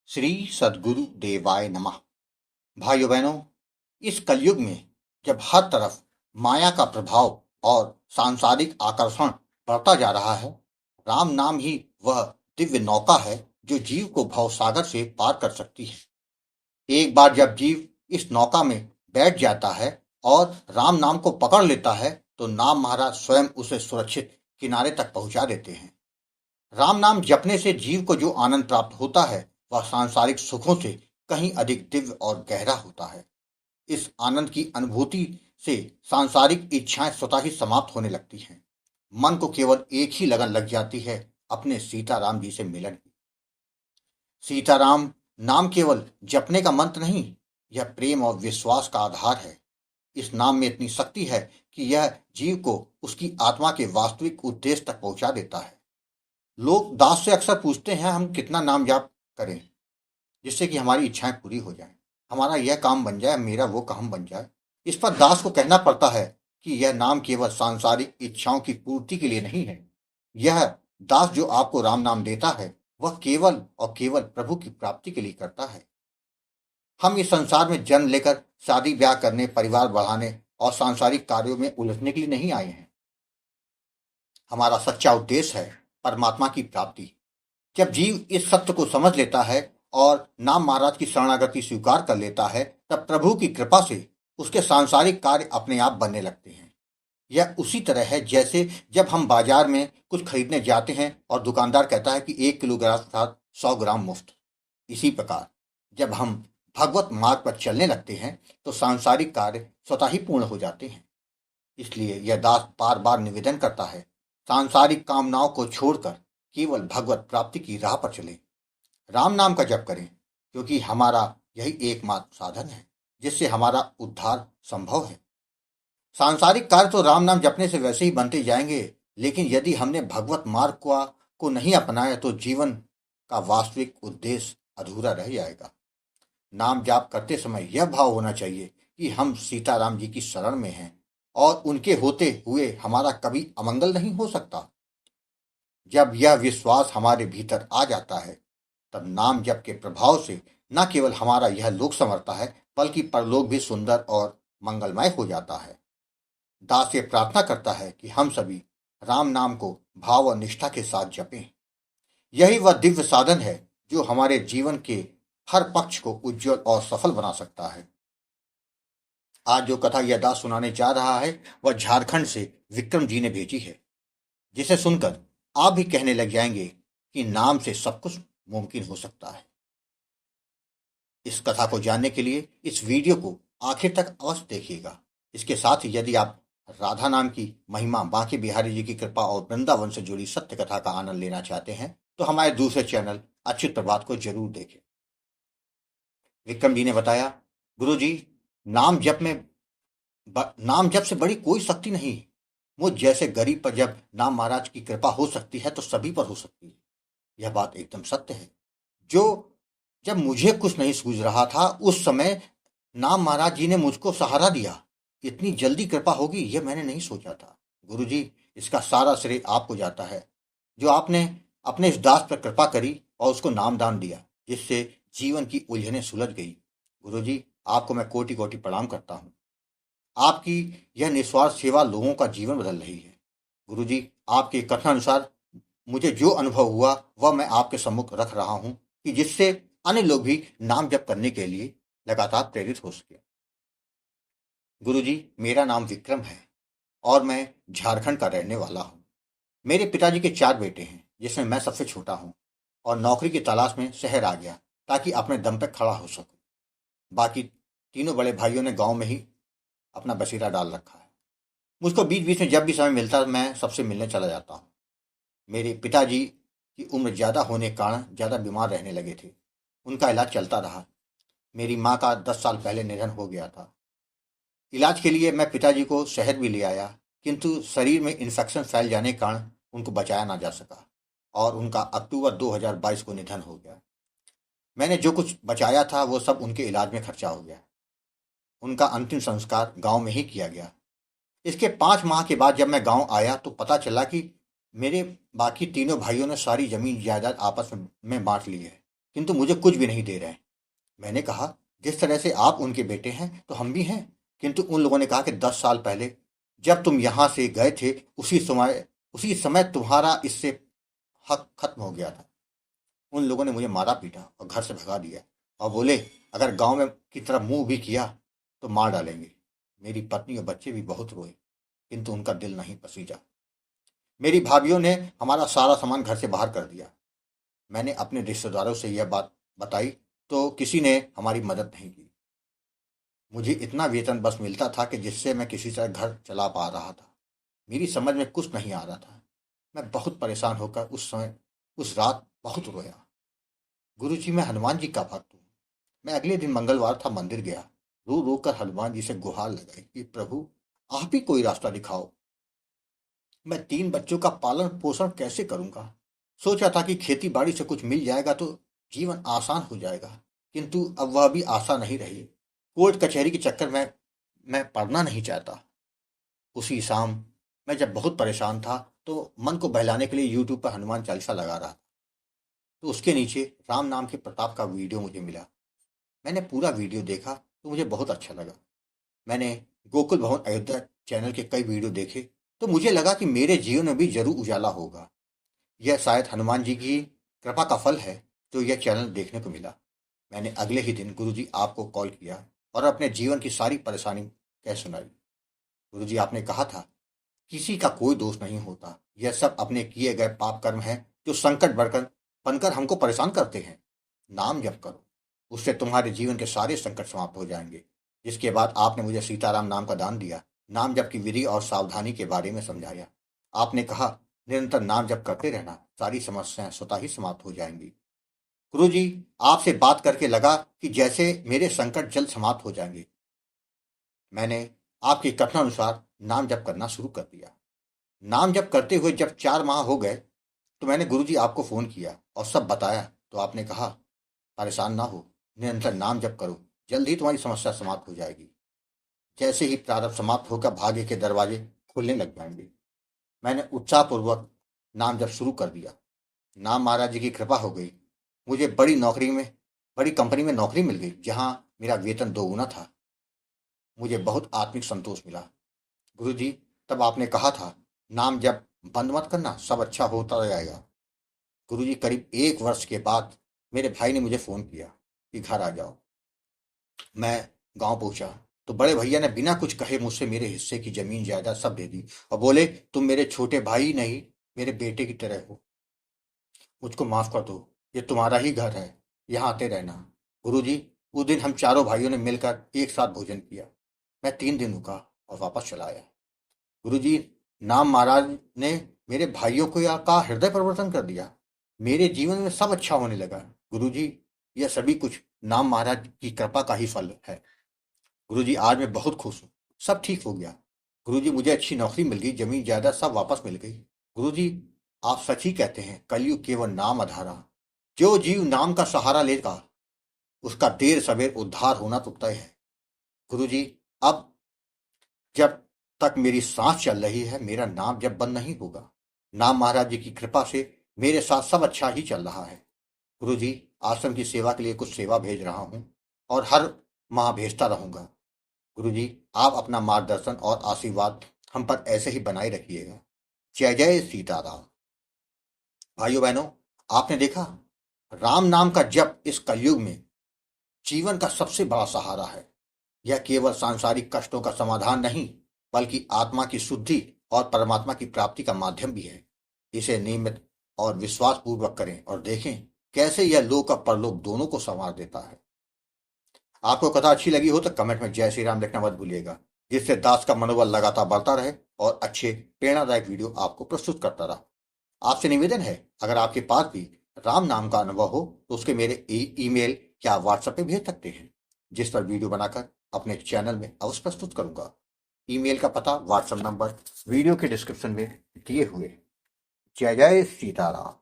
श्री सद्गुरु देवाय नमः। भाइयों बहनों, इस कलयुग में जब हर तरफ माया का प्रभाव और सांसारिक आकर्षण बढ़ता जा रहा है, राम नाम ही वह दिव्य नौका है जो जीव को भवसागर से पार कर सकती है। एक बार जब जीव इस नौका में बैठ जाता है और राम नाम को पकड़ लेता है तो नाम महाराज स्वयं उसे सुरक्षित किनारे तक पहुंचा देते हैं। राम नाम जपने से जीव को जो आनंद प्राप्त होता है वह सांसारिक सुखों से कहीं अधिक दिव्य और गहरा होता है। इस आनंद की अनुभूति से सांसारिक इच्छाएं स्वतः ही समाप्त होने लगती हैं। मन को केवल एक ही लगन लग जाती है, अपने सीताराम जी से मिलन की। सीताराम नाम केवल जपने का मंत्र नहीं, यह प्रेम और विश्वास का आधार है। इस नाम में इतनी शक्ति है कि यह जीव को उसकी आत्मा के वास्तविक उद्देश्य तक पहुंचा देता है। लोग दास से अक्सर पूछते हैं हम कितना नाम जाप करें जिससे कि हमारी इच्छाएं पूरी हो जाएं, हमारा यह काम बन जाए, मेरा वो काम बन जाए। इस पर दास को कहना पड़ता है कि यह नाम केवल सांसारिक इच्छाओं की पूर्ति के लिए नहीं है। यह दास जो आपको राम नाम देता है वह केवल और केवल प्रभु की प्राप्ति के लिए करता है। हम इस संसार में जन्म लेकर शादी ब्याह करने, परिवार बढ़ाने और सांसारिक कार्यों में उलझने के लिए नहीं आए हैं। हमारा सच्चा उद्देश्य है परमात्मा की प्राप्ति। जब जीव इस सत्य को समझ लेता है और नाम महाराज की शरणागति स्वीकार कर लेता है, तब प्रभु की कृपा से उसके सांसारिक कार्य अपने आप बनने लगते हैं। यह उसी तरह है जैसे जब हम बाजार में कुछ खरीदने जाते हैं और दुकानदार कहता है कि 1 किलोग्राम के साथ 100 ग्राम मुफ्त। इसी प्रकार जब हम भगवत मार्ग पर चलने लगते हैं तो सांसारिक कार्य स्वतः ही पूर्ण हो जाते हैं। इसलिए यह दास बार बार निवेदन करता है, सांसारिक कामनाओं को छोड़कर केवल भगवत प्राप्ति की राह पर चलें। राम नाम का जप करें, क्योंकि हमारा यही एकमात्र साधन है जिससे हमारा उद्धार संभव है। सांसारिक कार्य तो राम नाम जपने से वैसे ही बनते जाएंगे, लेकिन यदि हमने भगवत मार्ग को नहीं अपनाया तो जीवन का वास्तविक उद्देश्य अधूरा रह जाएगा। नाम जाप करते समय यह भाव होना चाहिए कि हम सीताराम जी की शरण में हैं और उनके होते हुए हमारा कभी अमंगल नहीं हो सकता। जब यह विश्वास हमारे भीतर आ जाता है तब नाम जप के प्रभाव से न केवल हमारा यह लोक संवरता है बल्कि परलोक भी सुंदर और मंगलमय हो जाता है। दास ये प्रार्थना करता है कि हम सभी राम नाम को भाव और निष्ठा के साथ जपें। यही वह दिव्य साधन है जो हमारे जीवन के हर पक्ष को उज्जवल और सफल बना सकता है। आज जो कथा यह दास सुनाने जा रहा है वह झारखंड से विक्रम जी ने भेजी है, जिसे सुनकर आप भी कहने लग जाएंगे कि नाम से सब कुछ मुमकिन हो सकता है। इस कथा को जानने के लिए इस वीडियो को आखिर तक अवश्य देखिएगा। इसके साथ ही यदि आप राधा नाम की महिमा, बांके बिहारी जी की कृपा और वृंदावन से जुड़ी सत्य कथा का आनंद लेना चाहते हैं तो हमारे दूसरे चैनल अच्युत प्रभात को जरूर देखें। विक्रम जी ने बताया, गुरु जी, नाम जप से बड़ी कोई शक्ति नहीं। मुझ जैसे गरीब पर जब नाम महाराज की कृपा हो सकती है तो सभी पर हो सकती है। यह बात एकदम सत्य है। जब मुझे कुछ नहीं सूझ रहा था उस समय नाम महाराज जी ने मुझको सहारा दिया। इतनी जल्दी कृपा होगी यह मैंने नहीं सोचा था। गुरु जी, इसका सारा श्रेय आपको जाता है जो आपने अपने इस दास पर कृपा करी और उसको नाम दान दिया, जिससे जीवन की उलझनें सुलझ गई। गुरु जी, आपको मैं कोटि कोटि प्रणाम करता हूँ। आपकी यह निस्वार्थ सेवा लोगों का जीवन बदल रही है। गुरु जी, आपके कथन अनुसार मुझे जो अनुभव हुआ वह मैं आपके सम्मुख रख रहा हूं कि जिससे अन्य लोग भी नाम जप करने के लिए लगातार प्रेरित हो सके। गुरु जी, मेरा नाम विक्रम है और मैं झारखंड का रहने वाला हूं। मेरे पिताजी के 4 बेटे हैं, जिसमें मैं सबसे छोटा हूं और नौकरी की तलाश में शहर आ गया ताकि अपने दम पर खड़ा हो सकूं। बाकी तीनों बड़े भाइयों ने गांव में ही अपना बसेरा डाल रखा है। मुझको बीच बीच में जब भी समय मिलता है मैं सबसे मिलने चला जाता हूँ। मेरे पिताजी की उम्र ज़्यादा होने के कारण ज़्यादा बीमार रहने लगे थे। उनका इलाज चलता रहा। मेरी माँ का 10 साल पहले निधन हो गया था। इलाज के लिए मैं पिताजी को शहर भी ले आया, किंतु शरीर में इन्फेक्शन फैल जाने के कारण उनको बचाया ना जा सका और उनका अक्टूबर 2022 को निधन हो गया। मैंने जो कुछ बचाया था वो सब उनके इलाज में खर्चा हो गया। उनका अंतिम संस्कार गांव में ही किया गया। इसके 5 माह के बाद जब मैं गांव आया तो पता चला कि मेरे बाकी तीनों भाइयों ने सारी जमीन जायदाद आपस में बांट ली है। किंतु मुझे कुछ भी नहीं दे रहे। मैंने कहा, जिस तरह से आप उनके बेटे हैं तो हम भी हैं। किंतु उन लोगों ने कहा कि 10 साल पहले जब तुम यहां से गए थे उसी समय तुम्हारा इससे हक खत्म हो गया था। उन लोगों ने मुझे मारा पीटा और घर से भगा दिया और बोले अगर गांव में की तरफ मुंह भी किया तो मार डालेंगे। मेरी पत्नी और बच्चे भी बहुत रोए, किंतु उनका दिल नहीं पसीजा। मेरी भाभीियों ने हमारा सारा सामान घर से बाहर कर दिया। मैंने अपने रिश्तेदारों से यह बात बताई तो किसी ने हमारी मदद नहीं की। मुझे इतना वेतन बस मिलता था कि जिससे मैं किसी तरह घर चला पा रहा था। मेरी समझ में कुछ नहीं आ रहा था। मैं बहुत परेशान होकर उस रात बहुत रोया। गुरुजी, मैं हनुमान जी का भक्त हूँ। मैं अगले दिन मंगलवार था, मंदिर गया। रो रो कर हनुमान जी से गुहार लगाई कि प्रभु, आप ही कोई रास्ता दिखाओ। मैं 3 बच्चों का पालन पोषण कैसे करूंगा। सोचा था कि खेती बाड़ी से कुछ मिल जाएगा तो जीवन आसान हो जाएगा, किंतु अब वह भी आशा नहीं रही। कोर्ट कचहरी के चक्कर में मैं पढ़ना नहीं चाहता। उसी शाम मैं जब बहुत परेशान था तो मन को बहलाने के लिए यूट्यूब पर हनुमान चालीसा लगा रहा था, तो उसके नीचे राम नाम के प्रताप का वीडियो मुझे मिला। मैंने पूरा वीडियो देखा तो मुझे बहुत अच्छा लगा। मैंने गोकुल भवन अयोध्या चैनल के कई वीडियो देखे तो मुझे लगा कि मेरे जीवन में भी जरूर उजाला होगा। यह शायद हनुमान जी की कृपा का फल है जो यह चैनल देखने को मिला। मैंने अगले ही दिन गुरुजी आपको कॉल किया और अपने जीवन की सारी परेशानी कह सुनाई। गुरुजी, आपने कहा था किसी का कोई दोष नहीं होता, यह सब अपने किए गए पाप कर्म हैं जो संकट बनकर हमको परेशान करते हैं। नाम जप करो, उससे तुम्हारे जीवन के सारे संकट समाप्त हो जाएंगे। जिसके बाद आपने मुझे सीताराम नाम का दान दिया, नाम जप की विधि और सावधानी के बारे में समझाया। आपने कहा निरंतर नाम जप करते रहना, सारी समस्याएं स्वतः ही समाप्त हो जाएंगी। गुरुजी, आपसे बात करके लगा कि जैसे मेरे संकट जल्द समाप्त हो जाएंगे। मैंने आपके कथनानुसार नाम जप करना शुरू कर दिया। नाम जप करते हुए जब 4 माह हो गए तो मैंने गुरुजी आपको फोन किया और सब बताया तो आपने कहा परेशान ना हो, निरंतर नाम जप करो, जल्द ही तुम्हारी समस्या समाप्त हो जाएगी। जैसे ही प्रारब्ध समाप्त होकर भाग्य के दरवाजे खुलने लग जाएंगे। मैंने उत्साहपूर्वक नाम जप शुरू कर दिया। नाम महाराज जी की कृपा हो गई। मुझे बड़ी कंपनी में नौकरी मिल गई जहां मेरा वेतन 2 गुना था। मुझे बहुत आत्मिक संतोष मिला। गुरुजी, तब आपने कहा था नाम जप बंद मत करना, सब अच्छा होता जाएगा। गुरुजी, करीब 1 वर्ष के बाद मेरे भाई ने मुझे फोन किया कि घर आ जाओ। मैं गांव पहुंचा तो बड़े भैया ने बिना कुछ कहे मुझसे मेरे हिस्से की जमीन जायदाद सब दे दी और बोले तुम मेरे छोटे भाई नहीं, मेरे बेटे की तरह हो। मुझको माफ कर दो, ये तुम्हारा ही घर है, यहाँ आते रहना। गुरुजी, उस दिन हम चारों भाइयों ने मिलकर एक साथ भोजन किया। मैं 3 दिन रुका और वापस चला आया। गुरुजी, नाम महाराज ने मेरे भाइयों को या का हृदय परिवर्तन कर दिया। मेरे जीवन में सब अच्छा होने लगा। गुरुजी, यह सभी कुछ नाम महाराज की कृपा का ही फल है। गुरुजी, आज मैं बहुत खुश हूँ, सब ठीक हो गया। गुरुजी, मुझे अच्छी नौकरी मिल गई, जमीन जायदाद सब वापस मिल गई। गुरुजी, आप सच ही कहते हैं, कलयुग केवल नाम आधारा। जो जीव नाम का सहारा लेगा उसका देर सवेर उद्धार होना तो तय है। गुरुजी, अब जब तक मेरी सांस चल रही है मेरा नाम जब बंद नहीं होगा। नाम महाराज जी की कृपा से मेरे साथ सब अच्छा ही चल रहा है। गुरुजी, आश्रम की सेवा के लिए कुछ सेवा भेज रहा हूँ और हर माह भेजता रहूंगा। गुरुजी, आप अपना मार्गदर्शन और आशीर्वाद हम पर ऐसे ही बनाए रखिएगा। जय जय सीताराम। भाइयों बहनों, आपने देखा, राम नाम का जप इस कलयुग में जीवन का सबसे बड़ा सहारा है। यह केवल सांसारिक कष्टों का समाधान नहीं बल्कि आत्मा की शुद्धि और परमात्मा की प्राप्ति का माध्यम भी है। इसे नियमित और विश्वास पूर्वक करें और देखें कैसे यह लोक और परलोक दोनों को संवार देता है। आपको कथा अच्छी लगी हो तो कमेंट में जय श्री राम लिखना मत भूलिएगा, जिससे दास का मनोबल लगातार बढ़ता रहे और अच्छे प्रेरणादायक वीडियो आपको प्रस्तुत करता रहा। आपसे निवेदन है, अगर आपके पास भी राम नाम का अनुभव हो तो उसके मेरे ईमेल या व्हाट्सएप पे भेज सकते हैं, जिस पर वीडियो बनाकर अपने चैनल में अवश्य प्रस्तुत करूंगा। ईमेल का पता, व्हाट्सएप नंबर वीडियो के डिस्क्रिप्शन में दिए हुए। जय जय सीताराम।